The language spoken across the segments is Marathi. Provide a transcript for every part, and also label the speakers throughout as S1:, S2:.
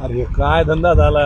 S1: अरे काय धंदा झाला.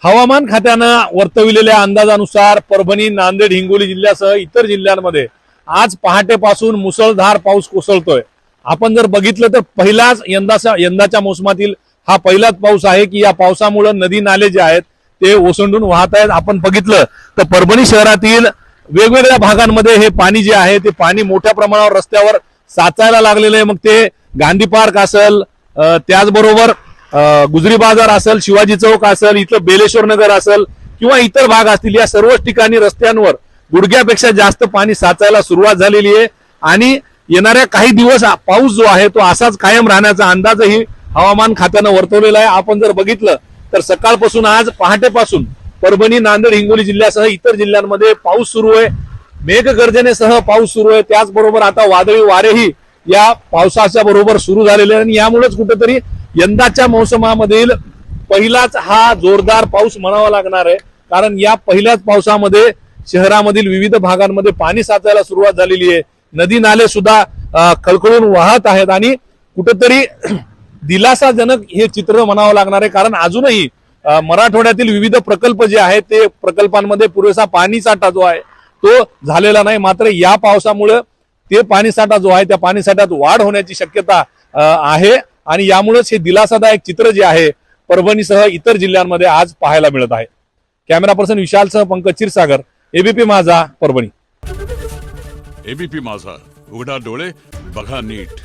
S1: हवामान खात्यानं वर्तविलेल्या अंदाजानुसार परभणी, नांदेड, हिंगोली जिल्ह्यासह इतर जिल्ह्यांमध्ये आज पहाटेपासून मुसळधार पाऊस कोसळतोय. आपण जर बघितलं तर पहिलाच यंदाच्या मोसमातील हा पहिलाच पाऊस आहे की या पावसामुळे नदी नाले जे आहेत ते ओसंडून वाहत आहेत. आपण बघितलं तर परभणी शहरातील वेगवेगळ्या भागांमध्ये हे पाणी जे आहे ते पाणी मोठ्या प्रमाणावर रस्त्यावर साचायला लागलेलं आहे. मग ते गांधी पार्क असेल, त्याचबरोबर गुजरी बाजार असेल, शिवाजी चौक असेल, इथलं बेलेश्वर नगर असेल किंवा इतर भाग असतील, या सर्वच ठिकाणी रस्त्यांवर गुडघ्यापेक्षा जास्त पाणी साचायला सुरुवात झालेली आहे. आणि येणाऱ्या काही दिवस पाऊस जो आहे तो असाच कायम राहण्याचा अंदाजही हवामान खात्यानं वर्तवलेला आहे. आपण जर बघितलं तर सकाळपासून आज पहाटेपासून परभणी, नांदेड, हिंगोली जिल्ह्यासह इतर जिल्ह्यांमध्ये पाऊस सुरू आहे. मेघगर्जनेसह पाऊस सुरू आहे. त्याचबरोबर आता वादळी वारेही या पावसाच्या बरोबर सुरू झालेले आहे. आणि यामुळेच कुठेतरी यंदाच्या मोसमामधील पहिलाच हा जोरदार पाऊस म्हणावा लागणार आहे. कारण या पहिल्याच पावसामध्ये शहरामधील विविध भागांमध्ये पाणी साचायला सुरुवात झालेली आहे. नदी नाले सुद्धा खळखळून वाहत आहेत आणि कुठेतरी दिलासाजनक हे चित्र म्हणावं लागणार आहे. कारण अजूनही मराठवाड्यातील विविध प्रकल्प जे आहेत ते प्रकल्पांमध्ये पुरेसा पाणी साठा जो आहे तो झालेला नाही. मात्र या पावसामुळे ते पाणी साठा जो आहे त्या पाणी साठ्यात वाढ होण्याची शक्यता आहे. आणि यामुळेच हे दिलासादायक चित्र जे आहे परभणीसह इतर जिल्ह्यांमध्ये आज पाहायला मिळत आहे. कॅमेरा पर्सन विशालसह पंकज क्षीरसागर, एबीपी माझा, परभणी.
S2: एबीपी माझा, उघडा डोळे बघा नीट.